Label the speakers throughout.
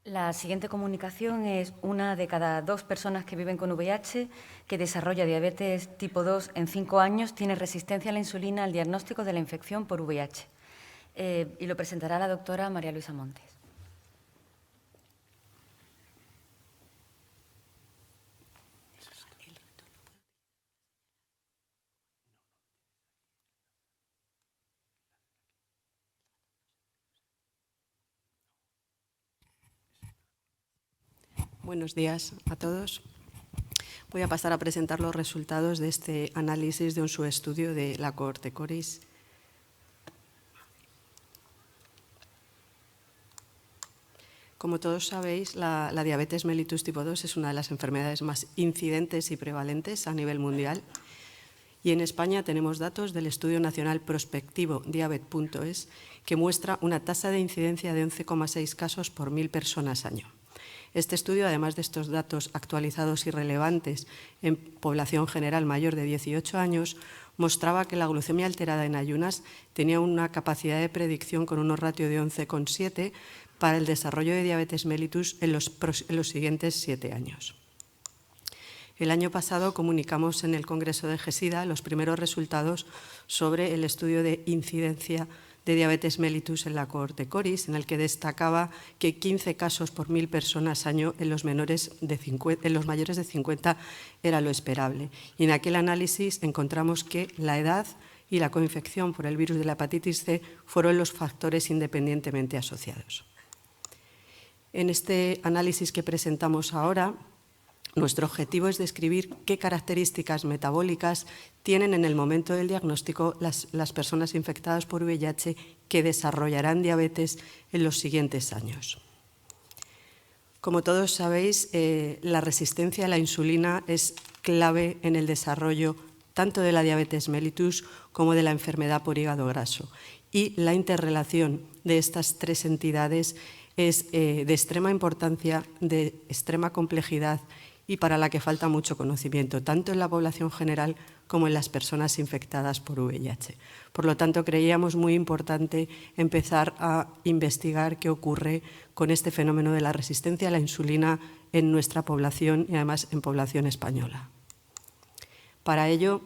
Speaker 1: La siguiente comunicación es: una de cada 2 personas que viven con VIH que desarrolla diabetes tipo 2 en 5 años tiene resistencia a la insulina al diagnóstico de la infección por VIH. Y lo presentará la doctora María Luisa Montes.
Speaker 2: Buenos días a todos. Voy a pasar a presentar los resultados de este análisis de un subestudio de la cohorte CORIS. Como todos sabéis, la diabetes mellitus tipo 2 es una de las enfermedades más incidentes y prevalentes a nivel mundial. Y en España tenemos datos del Estudio Nacional Prospectivo Diabet.es que muestra una tasa de incidencia de 11,6 casos por 1.000 personas año. Este estudio, además de estos datos actualizados y relevantes en población general mayor de 18 años, mostraba que la glucemia alterada en ayunas tenía una capacidad de predicción con un ratio de 11,7 para el desarrollo de diabetes mellitus en los siguientes 7 años. El año pasado comunicamos en el Congreso de GESIDA los primeros resultados sobre el estudio de incidencia de diabetes mellitus en la cohorte CORIS, en el que destacaba que 15 casos por 1.000 personas año en los mayores de 50 era lo esperable. Y en aquel análisis encontramos que la edad y la coinfección por el virus de la hepatitis C fueron los factores independientemente asociados. En este análisis que presentamos ahora, nuestro objetivo es describir qué características metabólicas tienen en el momento del diagnóstico las personas infectadas por VIH que desarrollarán diabetes en los siguientes años. Como todos sabéis, la resistencia a la insulina es clave en el desarrollo tanto de la diabetes mellitus como de la enfermedad por hígado graso. Y la interrelación de estas tres entidades es de extrema importancia, de extrema complejidad y para la que falta mucho conocimiento, tanto en la población general como en las personas infectadas por VIH. Por lo tanto, creíamos muy importante empezar a investigar qué ocurre con este fenómeno de la resistencia a la insulina en nuestra población y además en población española. Para ello,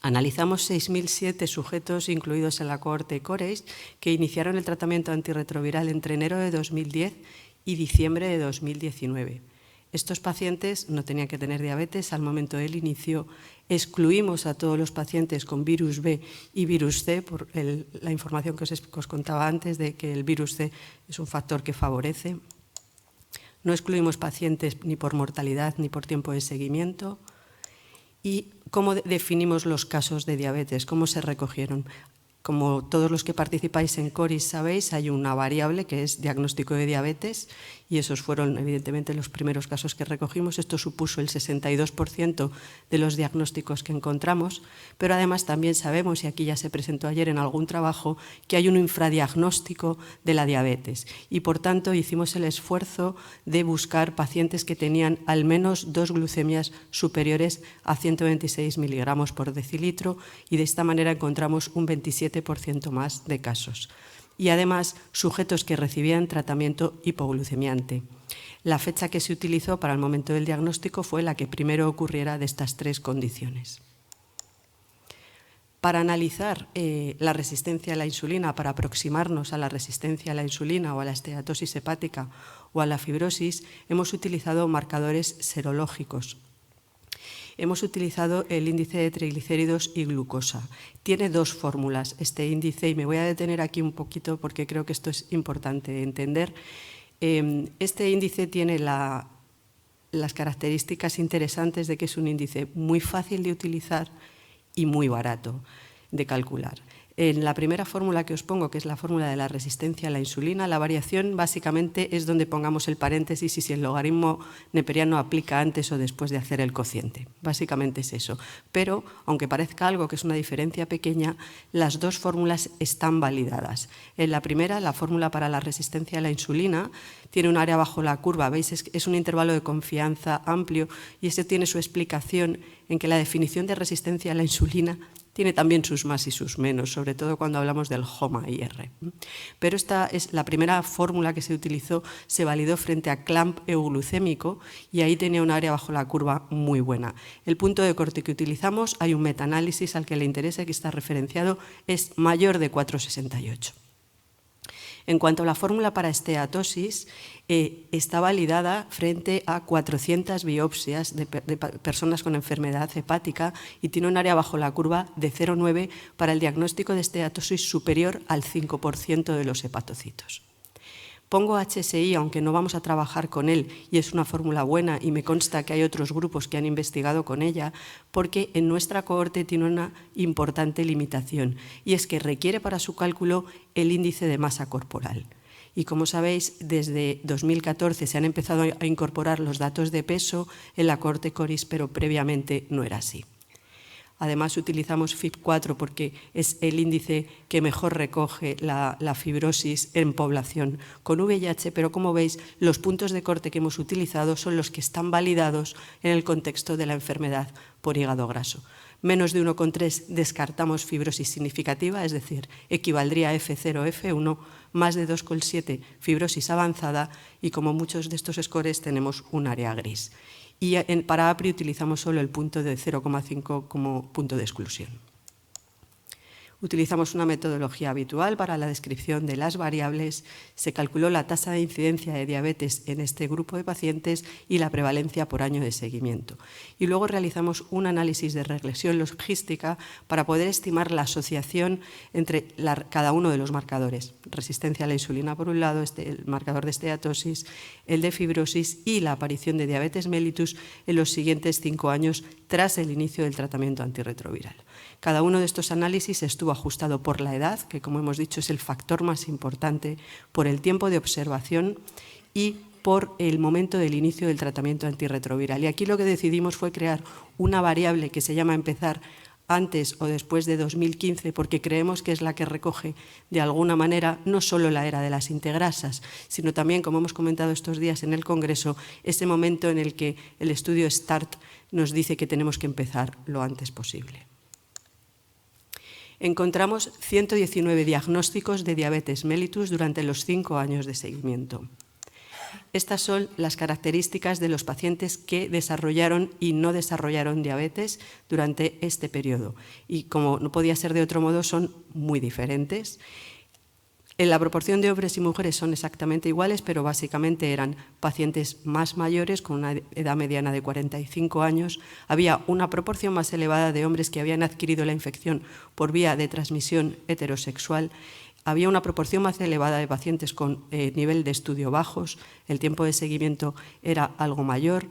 Speaker 2: analizamos 6.007 sujetos incluidos en la cohorte CORIS que iniciaron el tratamiento antirretroviral entre enero de 2010 y diciembre de 2019. Estos pacientes no tenían que tener diabetes al momento del inicio. Excluimos a todos los pacientes con virus B y virus C por la información que os contaba antes de que el virus C es un factor que favorece. No excluimos pacientes ni por mortalidad ni por tiempo de seguimiento. ¿Y cómo definimos los casos de diabetes? ¿Cómo se recogieron? Como todos los que participáis en CORIS sabéis, hay una variable que es diagnóstico de diabetes y esos fueron evidentemente los primeros casos que recogimos. Esto supuso el 62% de los diagnósticos que encontramos, pero además también sabemos, y aquí ya se presentó ayer en algún trabajo, que hay un infradiagnóstico de la diabetes y por tanto hicimos el esfuerzo de buscar pacientes que tenían al menos 2 glucemias superiores a 126 miligramos por decilitro y de esta manera encontramos un 27% más de casos. Y además, sujetos que recibían tratamiento hipoglucemiante. La fecha que se utilizó para el momento del diagnóstico fue la que primero ocurriera de estas 3 condiciones. Para analizar la resistencia a la insulina, para aproximarnos a la resistencia a la insulina o a la esteatosis hepática o a la fibrosis, hemos utilizado marcadores serológicos. Hemos utilizado el índice de triglicéridos y glucosa. Tiene 2 fórmulas este índice y me voy a detener aquí un poquito porque creo que esto es importante entender. Este índice tiene las características interesantes de que es un índice muy fácil de utilizar y muy barato de calcular. En la primera fórmula que os pongo, que es la fórmula de la resistencia a la insulina, la variación básicamente es donde pongamos el paréntesis y si el logaritmo neperiano aplica antes o después de hacer el cociente. Básicamente es eso. Pero, aunque parezca algo que es una diferencia pequeña, las 2 fórmulas están validadas. En la primera, la fórmula para la resistencia a la insulina, tiene un área bajo la curva, ¿veis? Es un intervalo de confianza amplio y ese tiene su explicación en que la definición de resistencia a la insulina tiene también sus más y sus menos, sobre todo cuando hablamos del HOMA-IR. Pero esta es la primera fórmula que se utilizó, se validó frente a clamp euglucémico y ahí tenía un área bajo la curva muy buena. El punto de corte que utilizamos, hay un metaanálisis al que le interese, que está referenciado, es mayor de 4,68. En cuanto a la fórmula para esteatosis, está validada frente a 400 biopsias de personas con enfermedad hepática y tiene un área bajo la curva de 0,9 para el diagnóstico de esteatosis superior al 5% de los hepatocitos. Pongo HSI, aunque no vamos a trabajar con él, y es una fórmula buena y me consta que hay otros grupos que han investigado con ella, porque en nuestra cohorte tiene una importante limitación, y es que requiere para su cálculo el índice de masa corporal. Y como sabéis, desde 2014 se han empezado a incorporar los datos de peso en la cohorte CORIS, pero previamente no era así. Además, utilizamos FIB4 porque es el índice que mejor recoge la fibrosis en población con VIH, pero como veis, los puntos de corte que hemos utilizado son los que están validados en el contexto de la enfermedad por hígado graso. Menos de 1,3 descartamos fibrosis significativa, es decir, equivaldría a F0, F1, más de 2,7 fibrosis avanzada y como muchos de estos scores tenemos un área gris. Y para APRI utilizamos solo el punto de 0,5 como punto de exclusión. Utilizamos una metodología habitual para la descripción de las variables. Se calculó la tasa de incidencia de diabetes en este grupo de pacientes y la prevalencia por año de seguimiento. Y luego realizamos un análisis de regresión logística para poder estimar la asociación entre cada uno de los marcadores. Resistencia a la insulina por un lado, el marcador de esteatosis, el de fibrosis y la aparición de diabetes mellitus en los siguientes 5 años tras el inicio del tratamiento antirretroviral. Cada uno de estos análisis estuvo ajustado por la edad, que como hemos dicho es el factor más importante, por el tiempo de observación y por el momento del inicio del tratamiento antirretroviral. Y aquí lo que decidimos fue crear una variable que se llama empezar antes o después de 2015, porque creemos que es la que recoge de alguna manera no solo la era de las integrasas, sino también, como hemos comentado estos días en el Congreso, ese momento en el que el estudio START nos dice que tenemos que empezar lo antes posible. Encontramos 119 diagnósticos de diabetes mellitus durante los 5 años de seguimiento. Estas son las características de los pacientes que desarrollaron y no desarrollaron diabetes durante este periodo. Y como no podía ser de otro modo, son muy diferentes. En la proporción de hombres y mujeres son exactamente iguales, pero básicamente eran pacientes más mayores, con una edad mediana de 45 años. Había una proporción más elevada de hombres que habían adquirido la infección por vía de transmisión heterosexual. Había una proporción más elevada de pacientes con nivel de estudio bajos. El tiempo de seguimiento era algo mayor.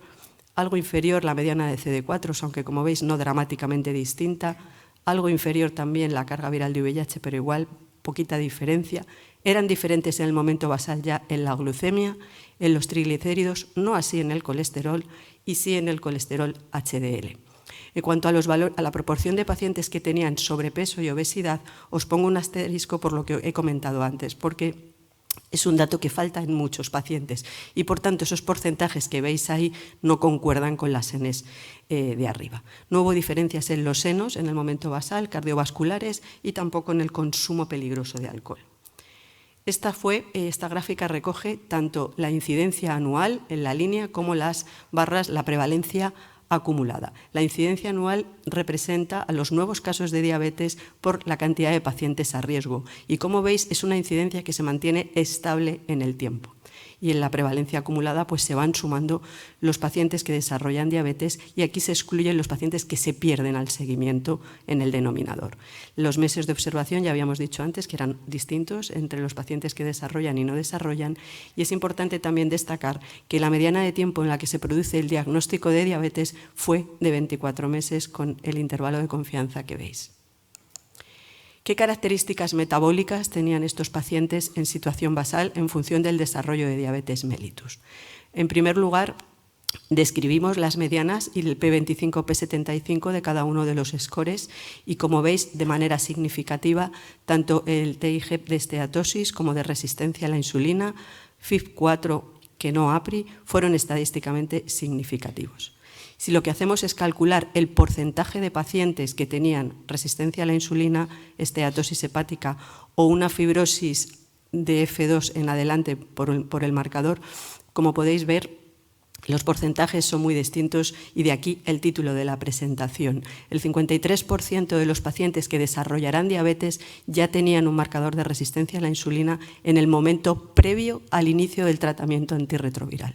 Speaker 2: Algo inferior la mediana de CD4, aunque como veis no dramáticamente distinta. Algo inferior también la carga viral de VIH, pero igual poquita diferencia. Eran diferentes en el momento basal ya en la glucemia, en los triglicéridos, no así en el colesterol y sí en el colesterol HDL. En cuanto a la proporción de pacientes que tenían sobrepeso y obesidad, os pongo un asterisco por lo que he comentado antes, porque es un dato que falta en muchos pacientes y, por tanto, esos porcentajes que veis ahí no concuerdan con las senes de arriba. No hubo diferencias en los senos en el momento basal, cardiovasculares y tampoco en el consumo peligroso de alcohol. Esta gráfica recoge tanto la incidencia anual en la línea como las barras, la prevalencia acumulada. La incidencia anual representa a los nuevos casos de diabetes por la cantidad de pacientes a riesgo y, como veis, es una incidencia que se mantiene estable en el tiempo. Y en la prevalencia acumulada pues se van sumando los pacientes que desarrollan diabetes y aquí se excluyen los pacientes que se pierden al seguimiento en el denominador. Los meses de observación ya habíamos dicho antes que eran distintos entre los pacientes que desarrollan y no desarrollan y es importante también destacar que la mediana de tiempo en la que se produce el diagnóstico de diabetes fue de 24 meses con el intervalo de confianza que veis. ¿Qué características metabólicas tenían estos pacientes en situación basal en función del desarrollo de diabetes mellitus? En primer lugar, describimos las medianas y el P25, P75 de cada uno de los scores y, como veis, de manera significativa, tanto el TIG de esteatosis como de resistencia a la insulina, FIB4 que no APRI, fueron estadísticamente significativos. Si lo que hacemos es calcular el porcentaje de pacientes que tenían resistencia a la insulina, esteatosis hepática o una fibrosis de F2 en adelante por el marcador, como podéis ver, los porcentajes son muy distintos y de aquí el título de la presentación. El 53% de los pacientes que desarrollarán diabetes ya tenían un marcador de resistencia a la insulina en el momento previo al inicio del tratamiento antirretroviral.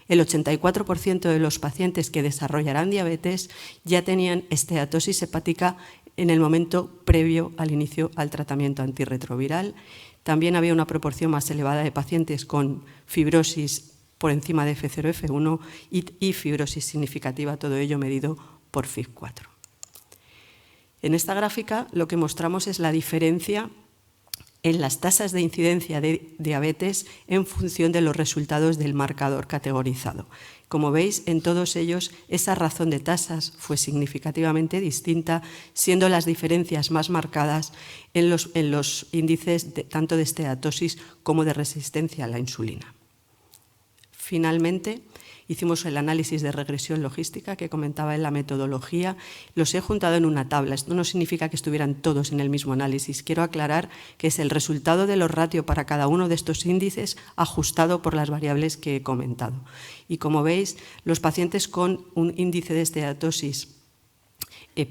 Speaker 2: El 84% de los pacientes que desarrollarán diabetes ya tenían esteatosis hepática en el momento previo al inicio al tratamiento antirretroviral. También había una proporción más elevada de pacientes con fibrosis por encima de F0, F1 y fibrosis significativa, todo ello medido por FIB4. En esta gráfica lo que mostramos es la diferencia en las tasas de incidencia de diabetes en función de los resultados del marcador categorizado. Como veis, en todos ellos esa razón de tasas fue significativamente distinta, siendo las diferencias más marcadas en los índices tanto de esteatosis como de resistencia a la insulina. Finalmente, hicimos el análisis de regresión logística que comentaba en la metodología. Los he juntado en una tabla. Esto no significa que estuvieran todos en el mismo análisis. Quiero aclarar que es el resultado de los ratios para cada uno de estos índices ajustado por las variables que he comentado. Y como veis, los pacientes con un índice de esteatosis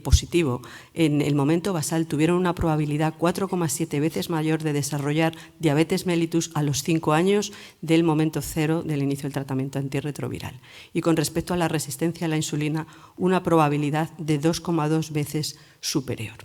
Speaker 2: positivo en el momento basal tuvieron una probabilidad 4,7 veces mayor de desarrollar diabetes mellitus a los 5 años del momento cero del inicio del tratamiento antirretroviral. Y con respecto a la resistencia a la insulina, una probabilidad de 2,2 veces superior.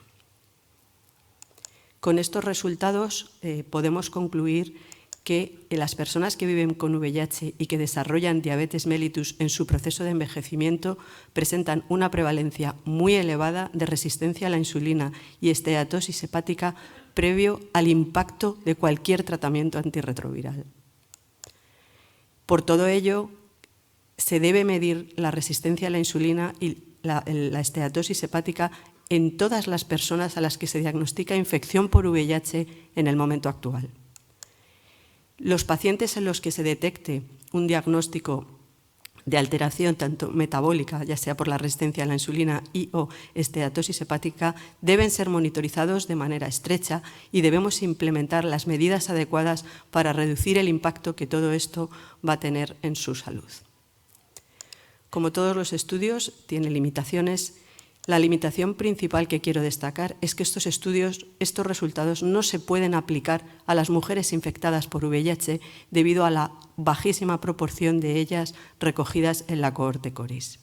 Speaker 2: Con estos resultados podemos concluir que las personas que viven con VIH y que desarrollan diabetes mellitus en su proceso de envejecimiento presentan una prevalencia muy elevada de resistencia a la insulina y esteatosis hepática previo al impacto de cualquier tratamiento antirretroviral. Por todo ello, se debe medir la resistencia a la insulina y la esteatosis hepática en todas las personas a las que se diagnostica infección por VIH en el momento actual. Los pacientes en los que se detecte un diagnóstico de alteración tanto metabólica, ya sea por la resistencia a la insulina y o esteatosis hepática, deben ser monitorizados de manera estrecha y debemos implementar las medidas adecuadas para reducir el impacto que todo esto va a tener en su salud. Como todos los estudios, tiene limitaciones. La limitación principal que quiero destacar es que estos resultados no se pueden aplicar a las mujeres infectadas por VIH debido a la bajísima proporción de ellas recogidas en la cohorte CORIS.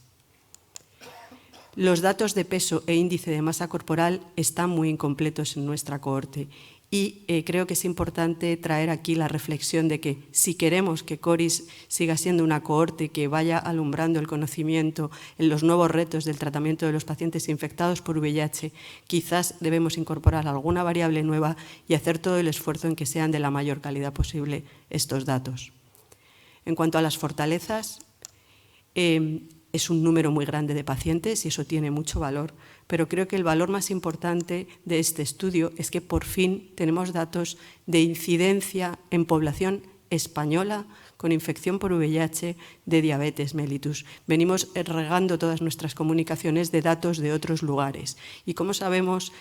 Speaker 2: Los datos de peso e índice de masa corporal están muy incompletos en nuestra cohorte y creo que es importante traer aquí la reflexión de que si queremos que CORIS siga siendo una cohorte que vaya alumbrando el conocimiento en los nuevos retos del tratamiento de los pacientes infectados por VIH, quizás debemos incorporar alguna variable nueva y hacer todo el esfuerzo en que sean de la mayor calidad posible estos datos. En cuanto a las fortalezas, es un número muy grande de pacientes y eso tiene mucho valor, pero creo que el valor más importante de este estudio es que por fin tenemos datos de incidencia en población española con infección por VIH de diabetes mellitus. Venimos regando todas nuestras comunicaciones de datos de otros lugares y como sabemos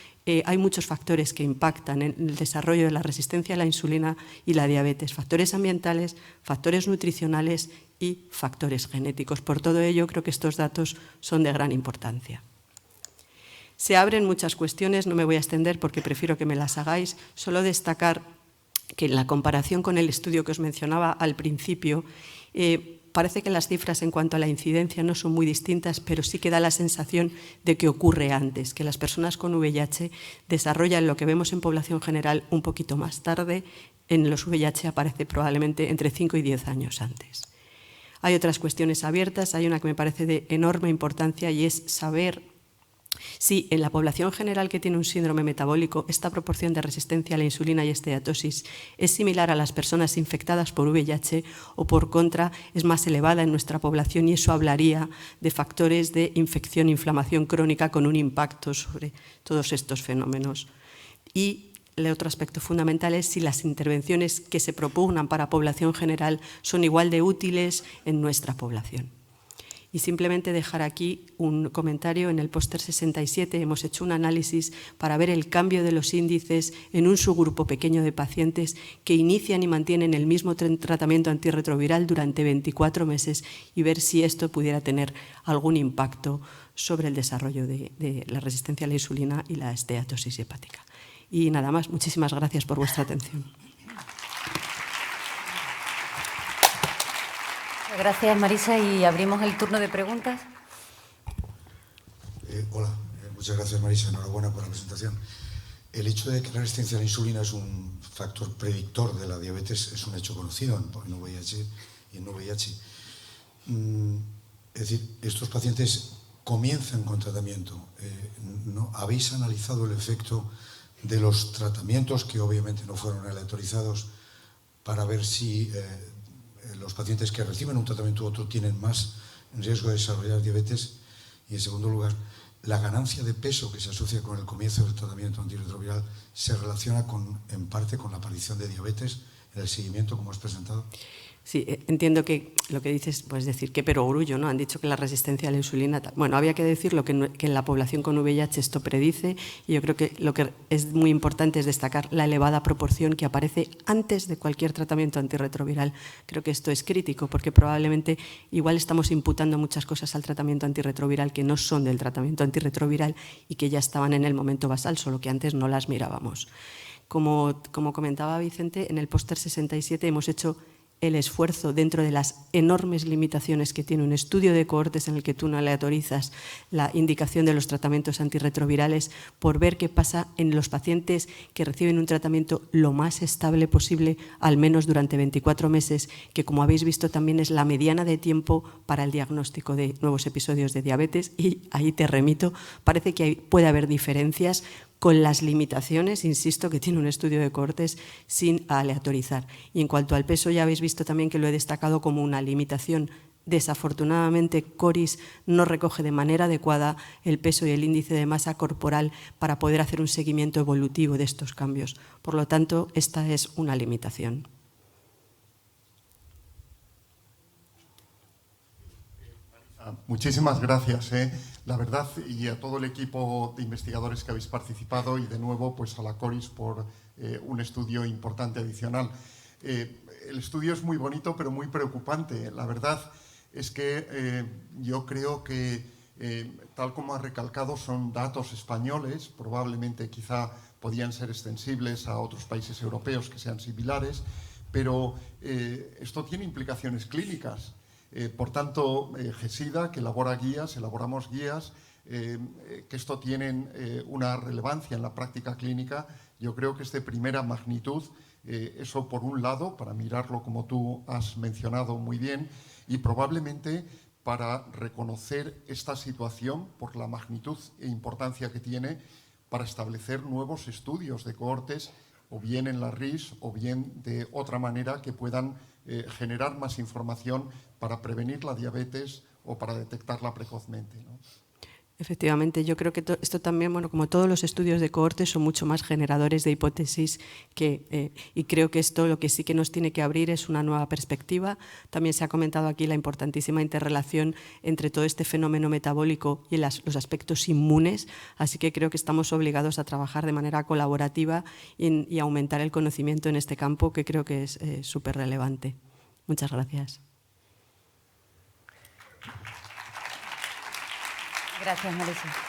Speaker 2: hay muchos factores que impactan en el desarrollo de la resistencia a la insulina y la diabetes, factores ambientales, factores nutricionales y factores genéticos. Por todo ello creo que estos datos son de gran importancia. Se abren muchas cuestiones, no me voy a extender porque prefiero que me las hagáis, solo destacar que en la comparación con el estudio que os mencionaba al principio, parece que las cifras en cuanto a la incidencia no son muy distintas, pero sí que da la sensación de que ocurre antes, que las personas con VIH desarrollan lo que vemos en población general un poquito más tarde, en los VIH aparece probablemente entre 5 y 10 años antes. Hay otras cuestiones abiertas, hay una que me parece de enorme importancia y es saber si en la población general que tiene un síndrome metabólico esta proporción de resistencia a la insulina y esteatosis es similar a las personas infectadas por VIH o por contra es más elevada en nuestra población y eso hablaría de factores de infección e inflamación crónica con un impacto sobre todos estos fenómenos. Y el otro aspecto fundamental es si las intervenciones que se propugnan para población general son igual de útiles en nuestra población. Y simplemente dejar aquí un comentario. En el póster 67 hemos hecho un análisis para ver el cambio de los índices en un subgrupo pequeño de pacientes que inician y mantienen el mismo tratamiento antirretroviral durante 24 meses y ver si esto pudiera tener algún impacto sobre el desarrollo de la resistencia a la insulina y la esteatosis hepática. Y nada más, muchísimas gracias por vuestra atención.
Speaker 1: Gracias, Marisa, y abrimos el turno de preguntas.
Speaker 3: Hola, muchas gracias, Marisa, enhorabuena por la presentación. El hecho de que la resistencia a la insulina es un factor predictor de la diabetes es un hecho conocido en VIH y en VIH. Es decir, estos pacientes comienzan con tratamiento. ¿Habéis analizado el efecto de los tratamientos que obviamente no fueron aleatorizados para ver si los pacientes que reciben un tratamiento u otro tienen más riesgo de desarrollar diabetes? Y en segundo lugar, la ganancia de peso que se asocia con el comienzo del tratamiento antirretroviral se relaciona en parte con la aparición de diabetes en el seguimiento, como has presentado.
Speaker 2: Sí, entiendo que lo que dices, pues decir qué perogrullo, ¿no? Han dicho que la resistencia a la insulina... Bueno, había que decirlo que en la población con VIH esto predice, y yo creo que lo que es muy importante es destacar la elevada proporción que aparece antes de cualquier tratamiento antirretroviral. Creo que esto es crítico porque probablemente igual estamos imputando muchas cosas al tratamiento antirretroviral que no son del tratamiento antirretroviral y que ya estaban en el momento basal, solo que antes no las mirábamos. Como comentaba Vicente, en el póster 67 hemos hecho el esfuerzo dentro de las enormes limitaciones que tiene un estudio de cohortes en el que tú no aleatorizas la indicación de los tratamientos antirretrovirales por ver qué pasa en los pacientes que reciben un tratamiento lo más estable posible, al menos durante 24 meses, que como habéis visto también es la mediana de tiempo para el diagnóstico de nuevos episodios de diabetes, y ahí te remito, parece que puede haber diferencias con las limitaciones, insisto, que tiene un estudio de cohortes sin aleatorizar. Y en cuanto al peso, ya habéis visto también que lo he destacado como una limitación. Desafortunadamente, CORIS no recoge de manera adecuada el peso y el índice de masa corporal para poder hacer un seguimiento evolutivo de estos cambios. Por lo tanto, esta es una limitación.
Speaker 4: Muchísimas gracias, la verdad, y a todo el equipo de investigadores que habéis participado, y de nuevo pues a la CORIS por un estudio importante adicional. El estudio es muy bonito pero muy preocupante. La verdad es que yo creo que, tal como ha recalcado, son datos españoles, probablemente quizá podían ser extensibles a otros países europeos que sean similares, pero esto tiene implicaciones clínicas. Por tanto, GESIDA, que elabora guías, elaboramos guías, que esto tienen una relevancia en la práctica clínica. Yo creo que es de primera magnitud, eso por un lado, para mirarlo como tú has mencionado muy bien, y probablemente para reconocer esta situación por la magnitud e importancia que tiene para establecer nuevos estudios de cohortes, o bien en la RIS o bien de otra manera que puedan generar más información para prevenir la diabetes o para detectarla precozmente, ¿no?
Speaker 2: Efectivamente, yo creo que esto también, bueno, como todos los estudios de cohortes, son mucho más generadores de hipótesis y creo que esto lo que sí que nos tiene que abrir es una nueva perspectiva. También se ha comentado aquí la importantísima interrelación entre todo este fenómeno metabólico y los aspectos inmunes, así que creo que estamos obligados a trabajar de manera colaborativa y aumentar el conocimiento en este campo, que creo que es súper relevante. Muchas gracias.
Speaker 1: Gracias, Marisa.